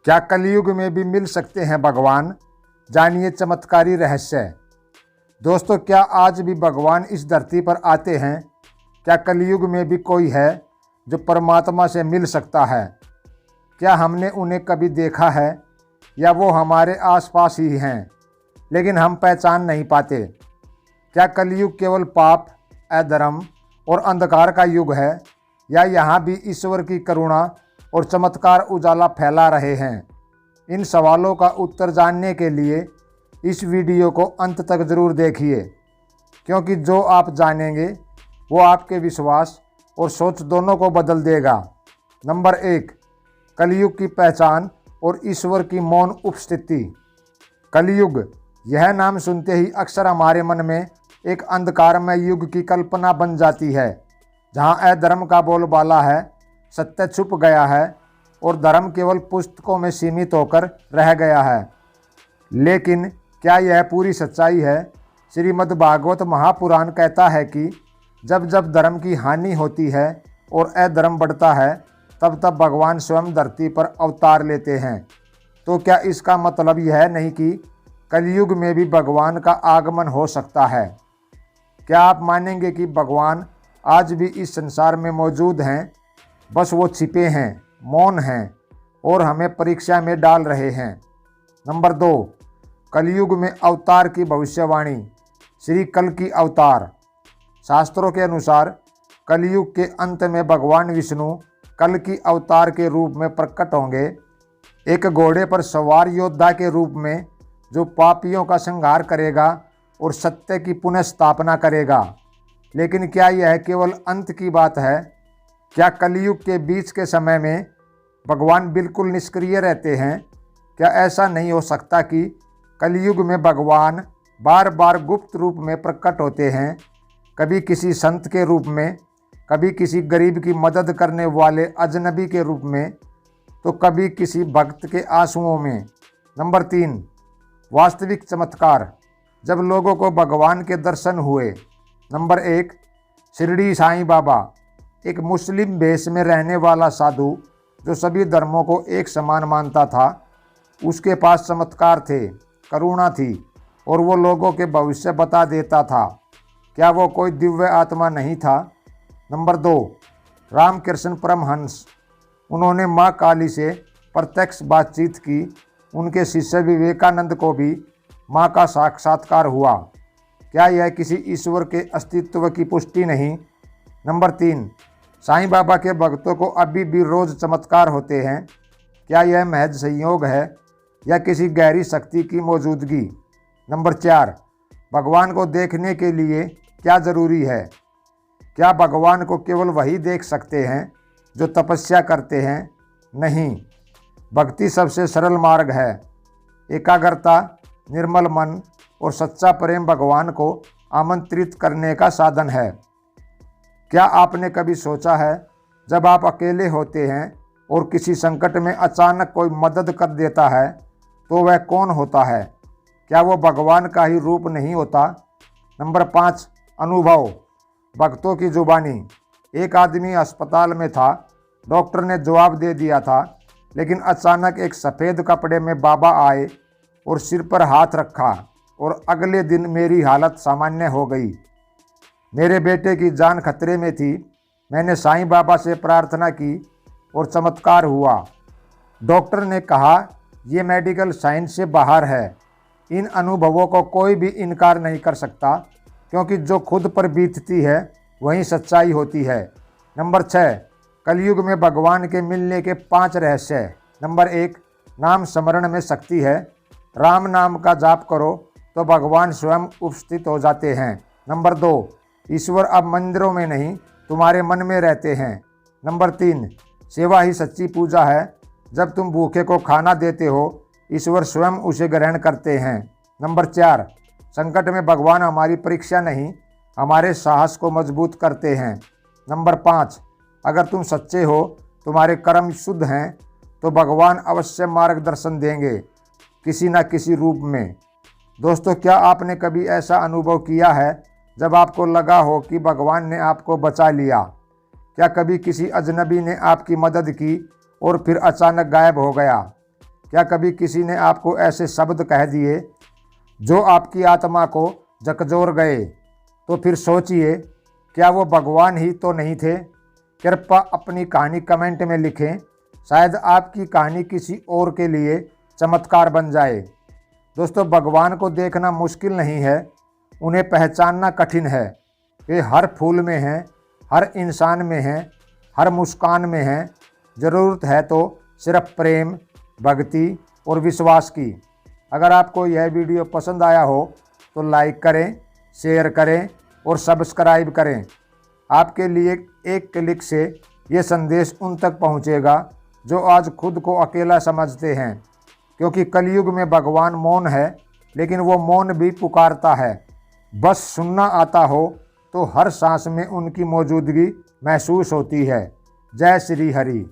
क्या कलयुग में भी मिल सकते हैं भगवान? जानिए चमत्कारी रहस्य। दोस्तों, क्या आज भी भगवान इस धरती पर आते हैं? क्या कलयुग में भी कोई है जो परमात्मा से मिल सकता है? क्या हमने उन्हें कभी देखा है या वो हमारे आसपास ही हैं लेकिन हम पहचान नहीं पाते? क्या कलयुग केवल पाप, अधर्म और अंधकार का युग है या यहाँ भी ईश्वर की करुणा और चमत्कार उजाला फैला रहे हैं? इन सवालों का उत्तर जानने के लिए इस वीडियो को अंत तक ज़रूर देखिए, क्योंकि जो आप जानेंगे वो आपके विश्वास और सोच दोनों को बदल देगा। नंबर 1, कलयुग की पहचान और ईश्वर की मौन उपस्थिति। कलयुग, यह नाम सुनते ही अक्सर हमारे मन में एक अंधकारमय युग की कल्पना बन जाती है, जहां अधर्म का बोलबाला है, सत्य छुप गया है और धर्म केवल पुस्तकों में सीमित होकर रह गया है। लेकिन क्या यह पूरी सच्चाई है? श्रीमद् भागवत महापुराण कहता है कि जब जब धर्म की हानि होती है और अधर्म बढ़ता है, तब तब भगवान स्वयं धरती पर अवतार लेते हैं। तो क्या इसका मतलब यह नहीं कि कलयुग में भी भगवान का आगमन हो सकता है? क्या आप मानेंगे कि भगवान आज भी इस संसार में मौजूद हैं, बस वो छिपे हैं, मौन हैं और हमें परीक्षा में डाल रहे हैं? नंबर 2, कलयुग में अवतार की भविष्यवाणी। श्री कल की अवतार। शास्त्रों के अनुसार कलयुग के अंत में भगवान विष्णु कल की अवतार के रूप में प्रकट होंगे, एक घोड़े पर सवार योद्धा के रूप में जो पापियों का संहार करेगा और सत्य की पुनः स्थापना करेगा। लेकिन क्या यह केवल अंत की बात है? क्या कलयुग के बीच के समय में भगवान बिल्कुल निष्क्रिय रहते हैं? क्या ऐसा नहीं हो सकता कि कलयुग में भगवान बार बार गुप्त रूप में प्रकट होते हैं, कभी किसी संत के रूप में, कभी किसी गरीब की मदद करने वाले अजनबी के रूप में, तो कभी किसी भक्त के आंसुओं में? नंबर 3, वास्तविक चमत्कार, जब लोगों को भगवान के दर्शन हुए। नंबर 1, शिरडी साईं बाबा। एक मुस्लिम भेष में रहने वाला साधु जो सभी धर्मों को एक समान मानता था। उसके पास चमत्कार थे, करुणा थी और वो लोगों के भविष्य बता देता था। क्या वो कोई दिव्य आत्मा नहीं था? नंबर 2, रामकृष्ण परमहंस। उन्होंने माँ काली से प्रत्यक्ष बातचीत की। उनके शिष्य विवेकानंद को भी माँ का साक्षात्कार हुआ। क्या यह किसी ईश्वर के अस्तित्व की पुष्टि नहीं? नंबर 3, साईं बाबा के भक्तों को अभी भी रोज़ चमत्कार होते हैं। क्या यह महज संयोग है या किसी गहरी शक्ति की मौजूदगी? नंबर 4, भगवान को देखने के लिए क्या ज़रूरी है? क्या भगवान को केवल वही देख सकते हैं जो तपस्या करते हैं? नहीं, भक्ति सबसे सरल मार्ग है। एकाग्रता, निर्मल मन और सच्चा प्रेम भगवान को आमंत्रित करने का साधन है। क्या आपने कभी सोचा है, जब आप अकेले होते हैं और किसी संकट में अचानक कोई मदद कर देता है, तो वह कौन होता है? क्या वो भगवान का ही रूप नहीं होता? नंबर 5, अनुभव, भक्तों की जुबानी। एक आदमी अस्पताल में था, डॉक्टर ने जवाब दे दिया था, लेकिन अचानक एक सफ़ेद कपड़े में बाबा आए और सिर पर हाथ रखा और अगले दिन मेरी हालत सामान्य हो गई। मेरे बेटे की जान खतरे में थी। मैंने साईं बाबा से प्रार्थना की और चमत्कार हुआ। डॉक्टर ने कहा, ये मेडिकल साइंस से बाहर है। इन अनुभवों को कोई भी इनकार नहीं कर सकता, क्योंकि जो खुद पर बीतती है वही सच्चाई होती है। नंबर 6, कलयुग में भगवान के मिलने के 5 रहस्य। नंबर 1, नाम स्मरण में शक्ति है। राम नाम का जाप करो तो भगवान स्वयं उपस्थित हो जाते हैं। नंबर 2, ईश्वर अब मंदिरों में नहीं, तुम्हारे मन में रहते हैं। नंबर 3, सेवा ही सच्ची पूजा है। जब तुम भूखे को खाना देते हो, ईश्वर स्वयं उसे ग्रहण करते हैं। नंबर 4, संकट में भगवान हमारी परीक्षा नहीं, हमारे साहस को मजबूत करते हैं। नंबर 5, अगर तुम सच्चे हो, तुम्हारे कर्म शुद्ध हैं, तो भगवान अवश्य मार्गदर्शन देंगे, किसी न किसी रूप में। दोस्तों, क्या आपने कभी ऐसा अनुभव किया है जब आपको लगा हो कि भगवान ने आपको बचा लिया? क्या कभी किसी अजनबी ने आपकी मदद की और फिर अचानक गायब हो गया? क्या कभी किसी ने आपको ऐसे शब्द कह दिए जो आपकी आत्मा को झकझोर गए? तो फिर सोचिए, क्या वो भगवान ही तो नहीं थे? कृपया अपनी कहानी कमेंट में लिखें, शायद आपकी कहानी किसी और के लिए चमत्कार बन जाए। दोस्तों, भगवान को देखना मुश्किल नहीं है, उन्हें पहचानना कठिन है। वे हर फूल में हैं, हर इंसान में हैं, हर मुस्कान में हैं। ज़रूरत है तो सिर्फ प्रेम, भक्ति और विश्वास की। अगर आपको यह वीडियो पसंद आया हो तो लाइक करें, शेयर करें और सब्सक्राइब करें। आपके लिए एक क्लिक से ये संदेश उन तक पहुंचेगा जो आज खुद को अकेला समझते हैं, क्योंकि कलयुग में भगवान मौन है, लेकिन वो मौन भी पुकारता है। बस सुनना आता हो तो हर सांस में उनकी मौजूदगी महसूस होती है। जय श्री हरि।